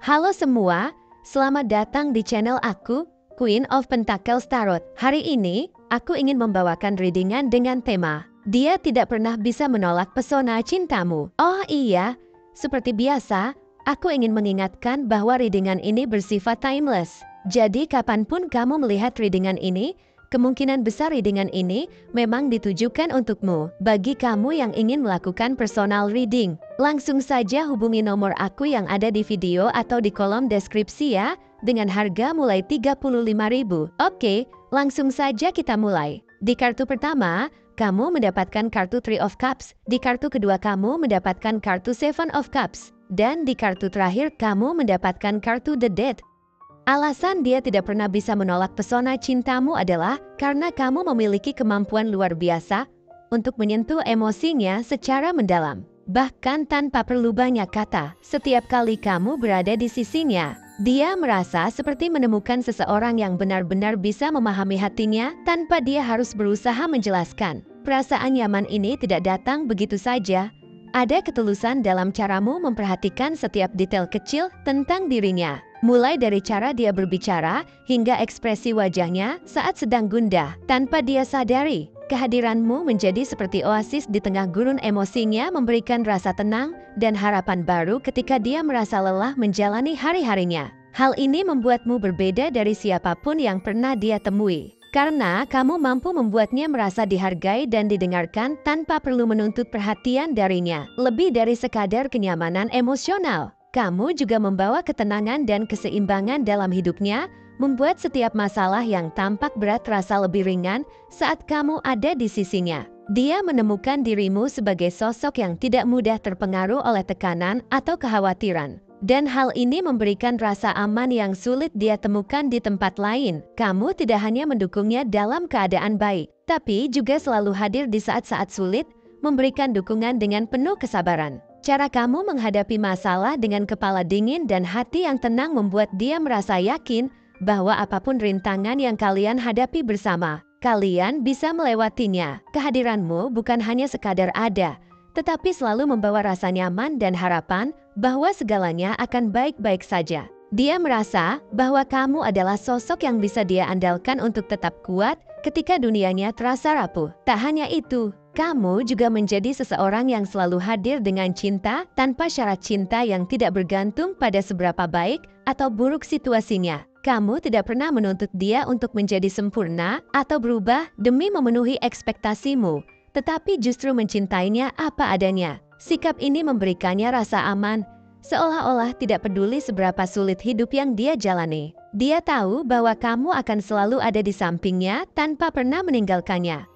Halo semua, selamat datang di channel aku, Queen of Pentacles Tarot. Hari ini, aku ingin membawakan readingan dengan tema, dia tidak pernah bisa menolak pesona cintamu. Oh iya, seperti biasa, aku ingin mengingatkan bahwa readingan ini bersifat timeless. Jadi kapanpun kamu melihat readingan ini, kemungkinan besar readingan ini memang ditujukan untukmu. Bagi kamu yang ingin melakukan personal reading, langsung saja hubungi nomor aku yang ada di video atau di kolom deskripsi ya, dengan harga mulai 35.000. Oke, langsung saja kita mulai. Di kartu pertama, kamu mendapatkan kartu Three of Cups. Di kartu kedua kamu mendapatkan kartu Seven of Cups. Dan di kartu terakhir kamu mendapatkan kartu The Death. Alasan dia tidak pernah bisa menolak pesona cintamu adalah karena kamu memiliki kemampuan luar biasa untuk menyentuh emosinya secara mendalam. Bahkan tanpa perlu banyak kata, setiap kali kamu berada di sisinya, dia merasa seperti menemukan seseorang yang benar-benar bisa memahami hatinya tanpa dia harus berusaha menjelaskan. Perasaan nyaman ini tidak datang begitu saja. Ada ketulusan dalam caramu memperhatikan setiap detail kecil tentang dirinya. Mulai dari cara dia berbicara hingga ekspresi wajahnya saat sedang gundah. Tanpa dia sadari, kehadiranmu menjadi seperti oasis di tengah gurun emosinya, memberikan rasa tenang dan harapan baru ketika dia merasa lelah menjalani hari-harinya. Hal ini membuatmu berbeda dari siapapun yang pernah dia temui. Karena kamu mampu membuatnya merasa dihargai dan didengarkan tanpa perlu menuntut perhatian darinya. Lebih dari sekadar kenyamanan emosional, kamu juga membawa ketenangan dan keseimbangan dalam hidupnya, membuat setiap masalah yang tampak berat terasa lebih ringan saat kamu ada di sisinya. Dia menemukan dirimu sebagai sosok yang tidak mudah terpengaruh oleh tekanan atau kekhawatiran. Dan hal ini memberikan rasa aman yang sulit dia temukan di tempat lain. Kamu tidak hanya mendukungnya dalam keadaan baik, tapi juga selalu hadir di saat-saat sulit, memberikan dukungan dengan penuh kesabaran. Cara kamu menghadapi masalah dengan kepala dingin dan hati yang tenang membuat dia merasa yakin bahwa apapun rintangan yang kalian hadapi bersama, kalian bisa melewatinya. Kehadiranmu bukan hanya sekadar ada, tetapi selalu membawa rasa nyaman dan harapan bahwa segalanya akan baik-baik saja. Dia merasa bahwa kamu adalah sosok yang bisa dia andalkan untuk tetap kuat ketika dunianya terasa rapuh. Tak hanya itu, kamu juga menjadi seseorang yang selalu hadir dengan cinta tanpa syarat, cinta yang tidak bergantung pada seberapa baik atau buruk situasinya. Kamu tidak pernah menuntut dia untuk menjadi sempurna atau berubah demi memenuhi ekspektasimu, tetapi justru mencintainya apa adanya. Sikap ini memberikannya rasa aman, seolah-olah tidak peduli seberapa sulit hidup yang dia jalani. Dia tahu bahwa kamu akan selalu ada di sampingnya tanpa pernah meninggalkannya.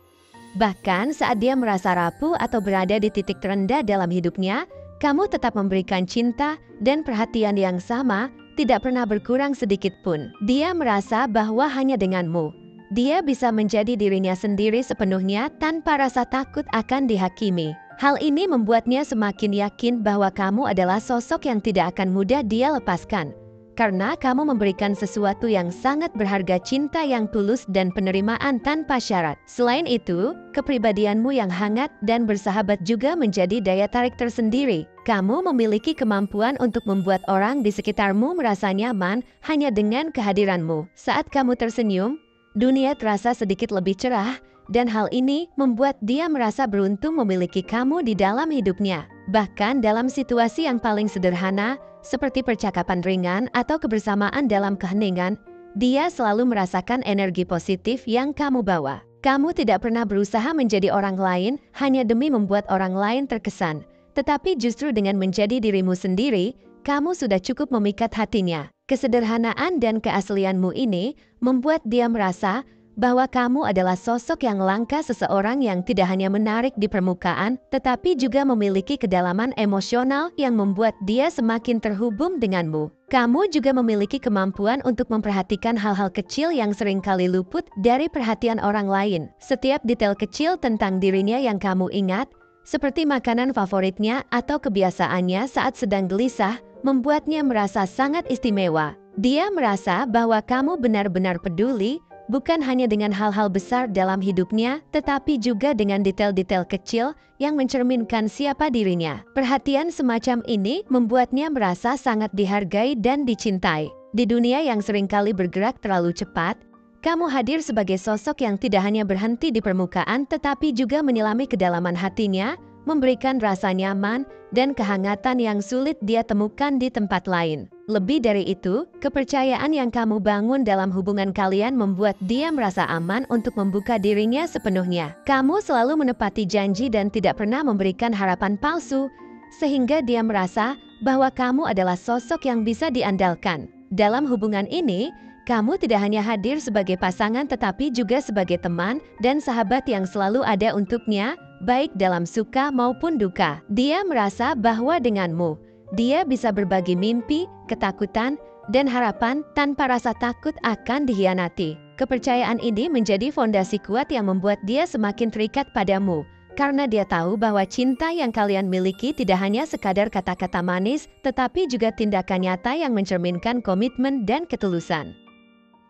Bahkan saat dia merasa rapuh atau berada di titik terendah dalam hidupnya, kamu tetap memberikan cinta dan perhatian yang sama, tidak pernah berkurang sedikit pun. Dia merasa bahwa hanya denganmu, dia bisa menjadi dirinya sendiri sepenuhnya tanpa rasa takut akan dihakimi. Hal ini membuatnya semakin yakin bahwa kamu adalah sosok yang tidak akan mudah dia lepaskan. Karena kamu memberikan sesuatu yang sangat berharga, cinta yang tulus dan penerimaan tanpa syarat. Selain itu, kepribadianmu yang hangat dan bersahabat juga menjadi daya tarik tersendiri. Kamu memiliki kemampuan untuk membuat orang di sekitarmu merasa nyaman hanya dengan kehadiranmu. Saat kamu tersenyum, dunia terasa sedikit lebih cerah, dan hal ini membuat dia merasa beruntung memiliki kamu di dalam hidupnya. Bahkan dalam situasi yang paling sederhana, seperti percakapan ringan atau kebersamaan dalam keheningan, dia selalu merasakan energi positif yang kamu bawa. Kamu tidak pernah berusaha menjadi orang lain hanya demi membuat orang lain terkesan, tetapi justru dengan menjadi dirimu sendiri, kamu sudah cukup memikat hatinya. Kesederhanaan dan keaslianmu ini membuat dia merasa bahwa kamu adalah sosok yang langka, seseorang yang tidak hanya menarik di permukaan, tetapi juga memiliki kedalaman emosional yang membuat dia semakin terhubung denganmu. Kamu juga memiliki kemampuan untuk memperhatikan hal-hal kecil yang seringkali luput dari perhatian orang lain. Setiap detail kecil tentang dirinya yang kamu ingat, seperti makanan favoritnya atau kebiasaannya saat sedang gelisah, membuatnya merasa sangat istimewa. Dia merasa bahwa kamu benar-benar peduli, bukan hanya dengan hal-hal besar dalam hidupnya, tetapi juga dengan detail-detail kecil yang mencerminkan siapa dirinya. Perhatian semacam ini membuatnya merasa sangat dihargai dan dicintai. Di dunia yang seringkali bergerak terlalu cepat, kamu hadir sebagai sosok yang tidak hanya berhenti di permukaan tetapi juga menyelami kedalaman hatinya, memberikan rasa nyaman dan kehangatan yang sulit dia temukan di tempat lain. Lebih dari itu, kepercayaan yang kamu bangun dalam hubungan kalian membuat dia merasa aman untuk membuka dirinya sepenuhnya. Kamu selalu menepati janji dan tidak pernah memberikan harapan palsu, sehingga dia merasa bahwa kamu adalah sosok yang bisa diandalkan. Dalam hubungan ini, kamu tidak hanya hadir sebagai pasangan tetapi juga sebagai teman dan sahabat yang selalu ada untuknya, baik dalam suka maupun duka. Dia merasa bahwa denganmu, dia bisa berbagi mimpi, ketakutan, dan harapan tanpa rasa takut akan dikhianati. Kepercayaan ini menjadi fondasi kuat yang membuat dia semakin terikat padamu, karena dia tahu bahwa cinta yang kalian miliki tidak hanya sekadar kata-kata manis, tetapi juga tindakan nyata yang mencerminkan komitmen dan ketulusan.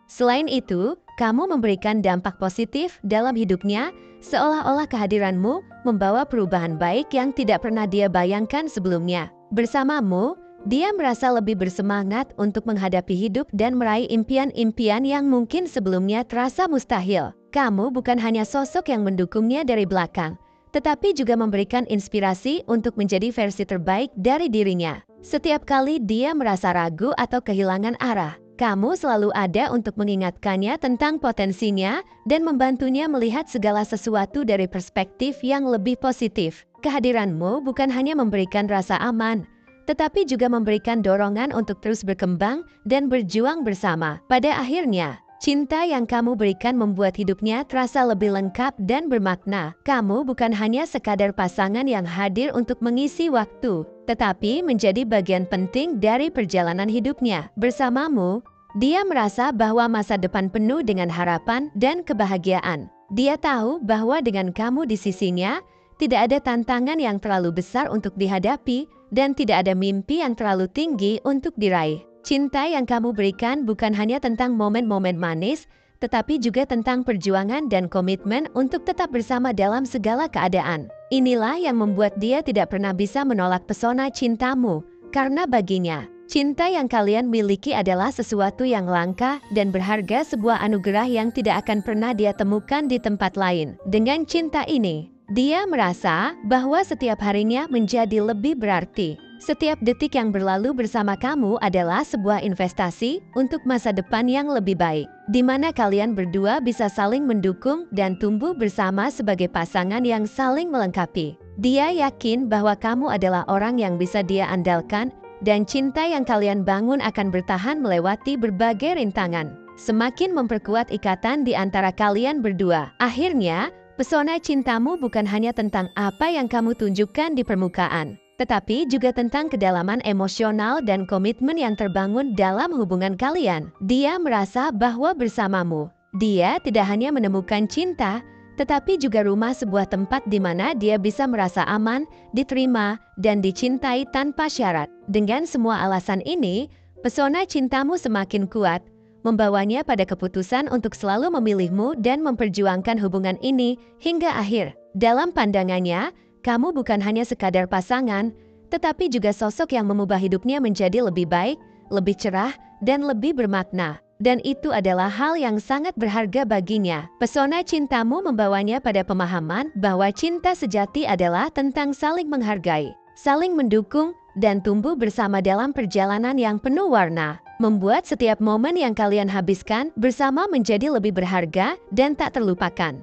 Selain itu, kamu memberikan dampak positif dalam hidupnya, seolah-olah kehadiranmu membawa perubahan baik yang tidak pernah dia bayangkan sebelumnya. Bersamamu, dia merasa lebih bersemangat untuk menghadapi hidup dan meraih impian-impian yang mungkin sebelumnya terasa mustahil. Kamu bukan hanya sosok yang mendukungnya dari belakang, tetapi juga memberikan inspirasi untuk menjadi versi terbaik dari dirinya. Setiap kali dia merasa ragu atau kehilangan arah, kamu selalu ada untuk mengingatkannya tentang potensinya dan membantunya melihat segala sesuatu dari perspektif yang lebih positif. Kehadiranmu bukan hanya memberikan rasa aman, tetapi juga memberikan dorongan untuk terus berkembang dan berjuang bersama. Pada akhirnya, cinta yang kamu berikan membuat hidupnya terasa lebih lengkap dan bermakna. Kamu bukan hanya sekadar pasangan yang hadir untuk mengisi waktu, tetapi menjadi bagian penting dari perjalanan hidupnya. Bersamamu, dia merasa bahwa masa depan penuh dengan harapan dan kebahagiaan. Dia tahu bahwa dengan kamu di sisinya, tidak ada tantangan yang terlalu besar untuk dihadapi dan tidak ada mimpi yang terlalu tinggi untuk diraih. Cinta yang kamu berikan bukan hanya tentang momen-momen manis, tetapi juga tentang perjuangan dan komitmen untuk tetap bersama dalam segala keadaan. Inilah yang membuat dia tidak pernah bisa menolak pesona cintamu, karena baginya, cinta yang kalian miliki adalah sesuatu yang langka dan berharga, sebuah anugerah yang tidak akan pernah dia temukan di tempat lain. Dengan cinta ini, dia merasa bahwa setiap harinya menjadi lebih berarti. Setiap detik yang berlalu bersama kamu adalah sebuah investasi untuk masa depan yang lebih baik, di mana kalian berdua bisa saling mendukung dan tumbuh bersama sebagai pasangan yang saling melengkapi. Dia yakin bahwa kamu adalah orang yang bisa dia andalkan, dan cinta yang kalian bangun akan bertahan melewati berbagai rintangan, semakin memperkuat ikatan di antara kalian berdua. Akhirnya, pesona cintamu bukan hanya tentang apa yang kamu tunjukkan di permukaan, tetapi juga tentang kedalaman emosional dan komitmen yang terbangun dalam hubungan kalian. Dia merasa bahwa bersamamu, dia tidak hanya menemukan cinta, tetapi juga rumah, sebuah tempat di mana dia bisa merasa aman, diterima, dan dicintai tanpa syarat. Dengan semua alasan ini, pesona cintamu semakin kuat, membawanya pada keputusan untuk selalu memilihmu dan memperjuangkan hubungan ini hingga akhir. Dalam pandangannya, kamu bukan hanya sekadar pasangan, tetapi juga sosok yang mengubah hidupnya menjadi lebih baik, lebih cerah, dan lebih bermakna. Dan itu adalah hal yang sangat berharga baginya. Pesona cintamu membawanya pada pemahaman bahwa cinta sejati adalah tentang saling menghargai, saling mendukung, dan tumbuh bersama dalam perjalanan yang penuh warna. Membuat setiap momen yang kalian habiskan bersama menjadi lebih berharga dan tak terlupakan.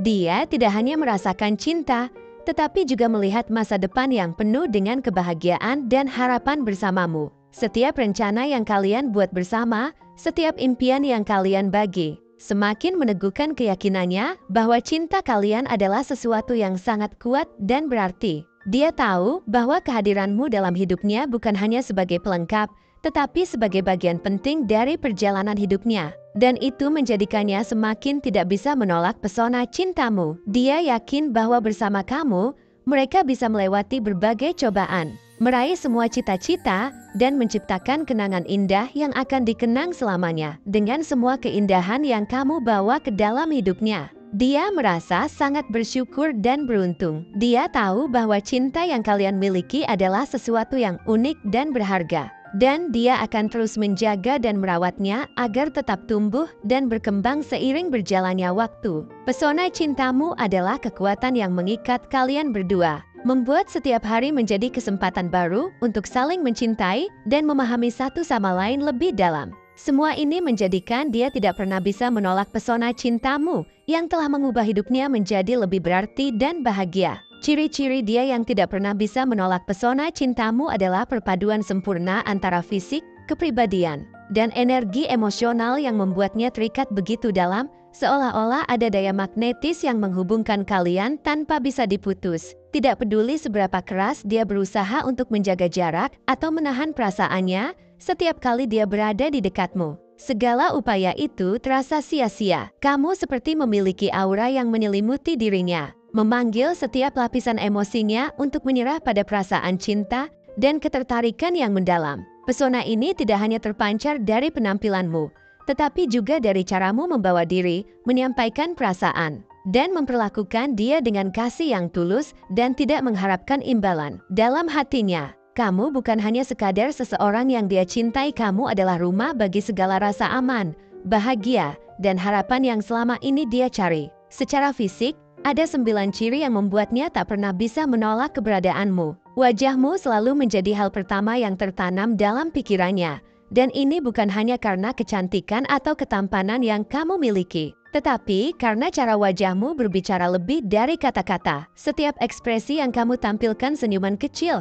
Dia tidak hanya merasakan cinta, tetapi juga melihat masa depan yang penuh dengan kebahagiaan dan harapan bersamamu. Setiap rencana yang kalian buat bersama, setiap impian yang kalian bagi, semakin meneguhkan keyakinannya bahwa cinta kalian adalah sesuatu yang sangat kuat dan berarti. Dia tahu bahwa kehadiranmu dalam hidupnya bukan hanya sebagai pelengkap, tetapi sebagai bagian penting dari perjalanan hidupnya. Dan itu menjadikannya semakin tidak bisa menolak pesona cintamu. Dia yakin bahwa bersama kamu, mereka bisa melewati berbagai cobaan, meraih semua cita-cita, dan menciptakan kenangan indah yang akan dikenang selamanya. Dengan semua keindahan yang kamu bawa ke dalam hidupnya, dia merasa sangat bersyukur dan beruntung. Dia tahu bahwa cinta yang kalian miliki adalah sesuatu yang unik dan berharga. Dan dia akan terus menjaga dan merawatnya agar tetap tumbuh dan berkembang seiring berjalannya waktu. Pesona cintamu adalah kekuatan yang mengikat kalian berdua, membuat setiap hari menjadi kesempatan baru untuk saling mencintai dan memahami satu sama lain lebih dalam. Semua ini menjadikan dia tidak pernah bisa menolak pesona cintamu yang telah mengubah hidupnya menjadi lebih berarti dan bahagia. Ciri-ciri dia yang tidak pernah bisa menolak pesona cintamu adalah perpaduan sempurna antara fisik, kepribadian, dan energi emosional yang membuatnya terikat begitu dalam, seolah-olah ada daya magnetis yang menghubungkan kalian tanpa bisa diputus. Tidak peduli seberapa keras dia berusaha untuk menjaga jarak atau menahan perasaannya, setiap kali dia berada di dekatmu, segala upaya itu terasa sia-sia. Kamu seperti memiliki aura yang menyelimuti dirinya, memanggil setiap lapisan emosinya untuk menyerah pada perasaan cinta dan ketertarikan yang mendalam. Pesona ini tidak hanya terpancar dari penampilanmu, tetapi juga dari caramu membawa diri, menyampaikan perasaan, dan memperlakukan dia dengan kasih yang tulus dan tidak mengharapkan imbalan. Dalam hatinya, kamu bukan hanya sekadar seseorang yang dia cintai, kamu adalah rumah bagi segala rasa aman, bahagia, dan harapan yang selama ini dia cari. Secara fisik, ada 9 ciri yang membuatnya tak pernah bisa menolak keberadaanmu. Wajahmu selalu menjadi hal pertama yang tertanam dalam pikirannya, dan ini bukan hanya karena kecantikan atau ketampanan yang kamu miliki, tetapi karena cara wajahmu berbicara lebih dari kata-kata. Setiap ekspresi yang kamu tampilkan, senyuman kecil,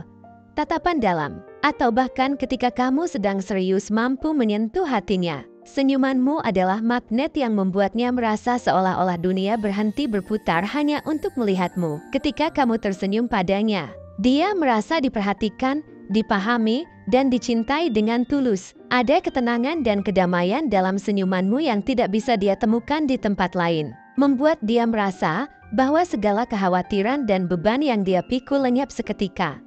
tatapan dalam, atau bahkan ketika kamu sedang serius mampu menyentuh hatinya. Senyumanmu adalah magnet yang membuatnya merasa seolah-olah dunia berhenti berputar hanya untuk melihatmu. Ketika kamu tersenyum padanya, dia merasa diperhatikan, dipahami, dan dicintai dengan tulus. Ada ketenangan dan kedamaian dalam senyumanmu yang tidak bisa dia temukan di tempat lain, membuat dia merasa bahwa segala kekhawatiran dan beban yang dia pikul lenyap seketika.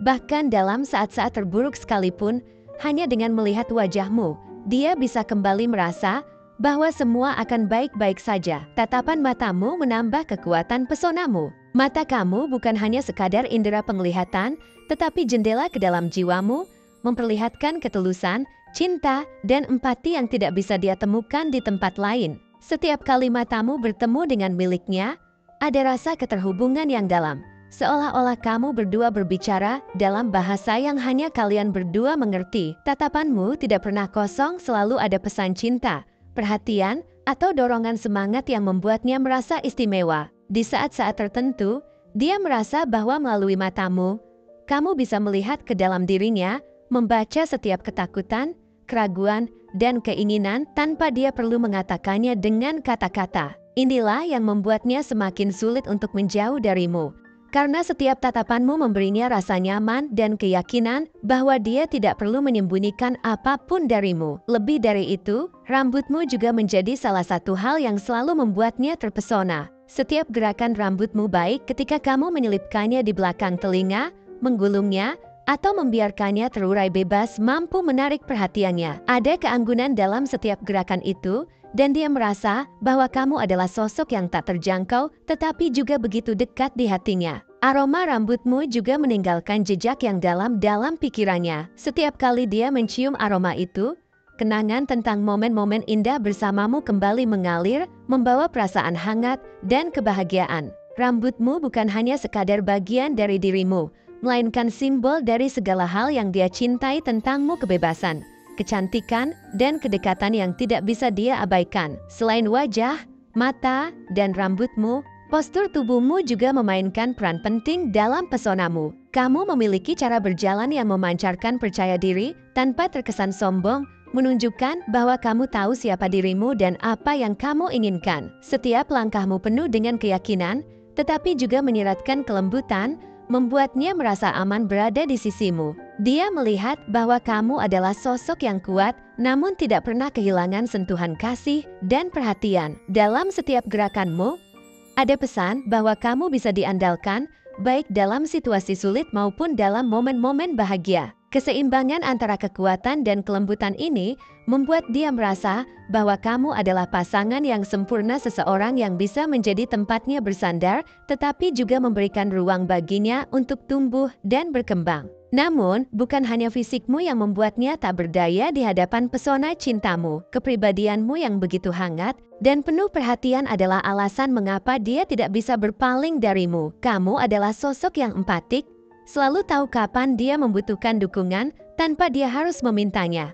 Bahkan dalam saat-saat terburuk sekalipun, hanya dengan melihat wajahmu, dia bisa kembali merasa bahwa semua akan baik-baik saja. Tatapan matamu menambah kekuatan pesonamu. Mata kamu bukan hanya sekadar indera penglihatan, tetapi jendela ke dalam jiwamu, memperlihatkan ketulusan, cinta, dan empati yang tidak bisa dia temukan di tempat lain. Setiap kali matamu bertemu dengan miliknya, ada rasa keterhubungan yang dalam. Seolah-olah kamu berdua berbicara dalam bahasa yang hanya kalian berdua mengerti. Tatapanmu tidak pernah kosong, selalu ada pesan cinta, perhatian, atau dorongan semangat yang membuatnya merasa istimewa. Di saat-saat tertentu, dia merasa bahwa melalui matamu, kamu bisa melihat ke dalam dirinya, membaca setiap ketakutan, keraguan, dan keinginan tanpa dia perlu mengatakannya dengan kata-kata. Inilah yang membuatnya semakin sulit untuk menjauh darimu. Karena setiap tatapanmu memberinya rasa nyaman dan keyakinan bahwa dia tidak perlu menyembunyikan apapun darimu. Lebih dari itu, rambutmu juga menjadi salah satu hal yang selalu membuatnya terpesona. Setiap gerakan rambutmu, baik ketika kamu menyelipkannya di belakang telinga, menggulungnya, atau membiarkannya terurai bebas, mampu menarik perhatiannya. Ada keanggunan dalam setiap gerakan itu, dan dia merasa bahwa kamu adalah sosok yang tak terjangkau, tetapi juga begitu dekat di hatinya. Aroma rambutmu juga meninggalkan jejak yang dalam pikirannya. Setiap kali dia mencium aroma itu, kenangan tentang momen-momen indah bersamamu kembali mengalir, membawa perasaan hangat dan kebahagiaan. Rambutmu bukan hanya sekadar bagian dari dirimu, melainkan simbol dari segala hal yang dia cintai tentangmu: kebebasan, kecantikan, dan kedekatan yang tidak bisa dia abaikan. Selain wajah, mata, dan rambutmu, postur tubuhmu juga memainkan peran penting dalam pesonamu. Kamu memiliki cara berjalan yang memancarkan percaya diri tanpa terkesan sombong, menunjukkan bahwa kamu tahu siapa dirimu dan apa yang kamu inginkan. Setiap langkahmu penuh dengan keyakinan, tetapi juga menyiratkan kelembutan, membuatnya merasa aman berada di sisimu. Dia melihat bahwa kamu adalah sosok yang kuat, namun tidak pernah kehilangan sentuhan kasih dan perhatian. Dalam setiap gerakanmu, ada pesan bahwa kamu bisa diandalkan, baik dalam situasi sulit maupun dalam momen-momen bahagia. Keseimbangan antara kekuatan dan kelembutan ini membuat dia merasa bahwa kamu adalah pasangan yang sempurna, seseorang yang bisa menjadi tempatnya bersandar, tetapi juga memberikan ruang baginya untuk tumbuh dan berkembang. Namun, bukan hanya fisikmu yang membuatnya tak berdaya di hadapan pesona cintamu. Kepribadianmu yang begitu hangat dan penuh perhatian adalah alasan mengapa dia tidak bisa berpaling darimu. Kamu adalah sosok yang empatik, selalu tahu kapan dia membutuhkan dukungan tanpa dia harus memintanya.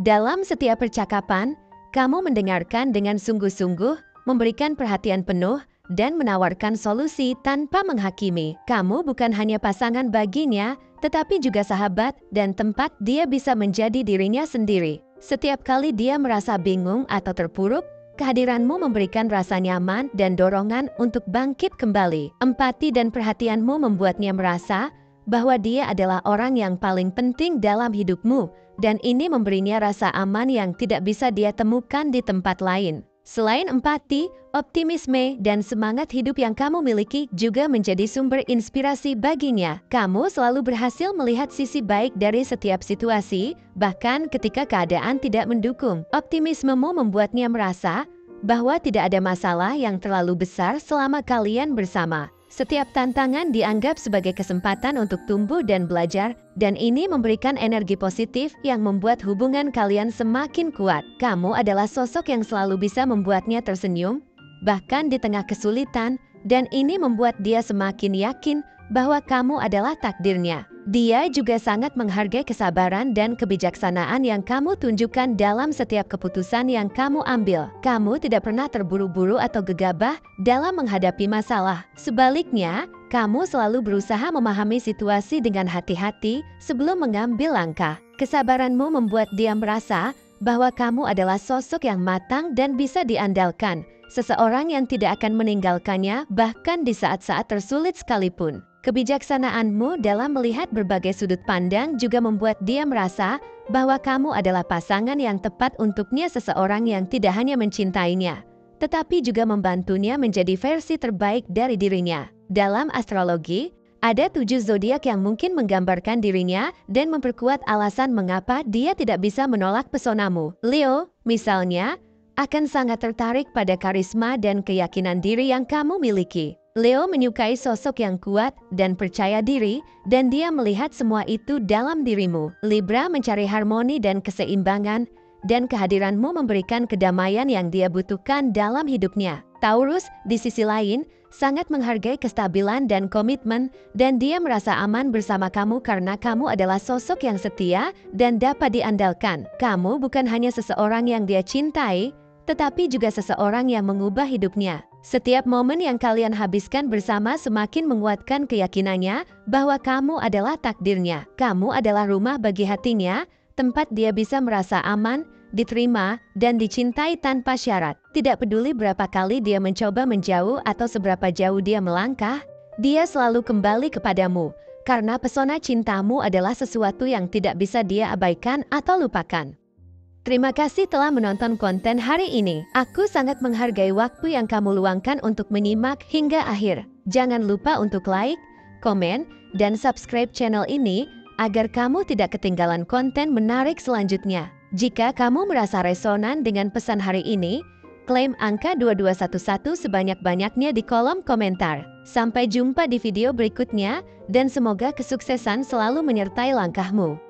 Dalam setiap percakapan, kamu mendengarkan dengan sungguh-sungguh, memberikan perhatian penuh, dan menawarkan solusi tanpa menghakimi. Kamu bukan hanya pasangan baginya, tetapi juga sahabat dan tempat dia bisa menjadi dirinya sendiri. Setiap kali dia merasa bingung atau terpuruk, kehadiranmu memberikan rasa nyaman dan dorongan untuk bangkit kembali. Empati dan perhatianmu membuatnya merasa bahwa dia adalah orang yang paling penting dalam hidupmu, dan ini memberinya rasa aman yang tidak bisa dia temukan di tempat lain. Selain empati, optimisme dan semangat hidup yang kamu miliki juga menjadi sumber inspirasi baginya. Kamu selalu berhasil melihat sisi baik dari setiap situasi, bahkan ketika keadaan tidak mendukung. Optimismemu membuatnya merasa bahwa tidak ada masalah yang terlalu besar selama kalian bersama. Setiap tantangan dianggap sebagai kesempatan untuk tumbuh dan belajar, dan ini memberikan energi positif yang membuat hubungan kalian semakin kuat. Kamu adalah sosok yang selalu bisa membuatnya tersenyum, bahkan di tengah kesulitan, dan ini membuat dia semakin yakin bahwa kamu adalah takdirnya. Dia juga sangat menghargai kesabaran dan kebijaksanaan yang kamu tunjukkan dalam setiap keputusan yang kamu ambil. Kamu tidak pernah terburu-buru atau gegabah dalam menghadapi masalah. Sebaliknya, kamu selalu berusaha memahami situasi dengan hati-hati sebelum mengambil langkah. Kesabaranmu membuat dia merasa bahwa kamu adalah sosok yang matang dan bisa diandalkan, seseorang yang tidak akan meninggalkannya bahkan di saat-saat tersulit sekalipun. Kebijaksanaanmu dalam melihat berbagai sudut pandang juga membuat dia merasa bahwa kamu adalah pasangan yang tepat untuknya, seseorang yang tidak hanya mencintainya, tetapi juga membantunya menjadi versi terbaik dari dirinya. Dalam astrologi, ada 7 zodiak yang mungkin menggambarkan dirinya dan memperkuat alasan mengapa dia tidak bisa menolak pesonamu. Leo, misalnya, akan sangat tertarik pada karisma dan keyakinan diri yang kamu miliki. Leo menyukai sosok yang kuat dan percaya diri, dan dia melihat semua itu dalam dirimu. Libra mencari harmoni dan keseimbangan, dan kehadiranmu memberikan kedamaian yang dia butuhkan dalam hidupnya. Taurus, di sisi lain, sangat menghargai kestabilan dan komitmen, dan dia merasa aman bersama kamu karena kamu adalah sosok yang setia dan dapat diandalkan. Kamu bukan hanya seseorang yang dia cintai, tetapi juga seseorang yang mengubah hidupnya. Setiap momen yang kalian habiskan bersama semakin menguatkan keyakinannya bahwa kamu adalah takdirnya. Kamu adalah rumah bagi hatinya, tempat dia bisa merasa aman, diterima, dan dicintai tanpa syarat. Tidak peduli berapa kali dia mencoba menjauh atau seberapa jauh dia melangkah, dia selalu kembali kepadamu, karena pesona cintamu adalah sesuatu yang tidak bisa dia abaikan atau lupakan. Terima kasih telah menonton konten hari ini. Aku sangat menghargai waktu yang kamu luangkan untuk menyimak hingga akhir. Jangan lupa untuk like, komen, dan subscribe channel ini agar kamu tidak ketinggalan konten menarik selanjutnya. Jika kamu merasa resonan dengan pesan hari ini, klaim angka 2211 sebanyak-banyaknya di kolom komentar. Sampai jumpa di video berikutnya, dan semoga kesuksesan selalu menyertai langkahmu.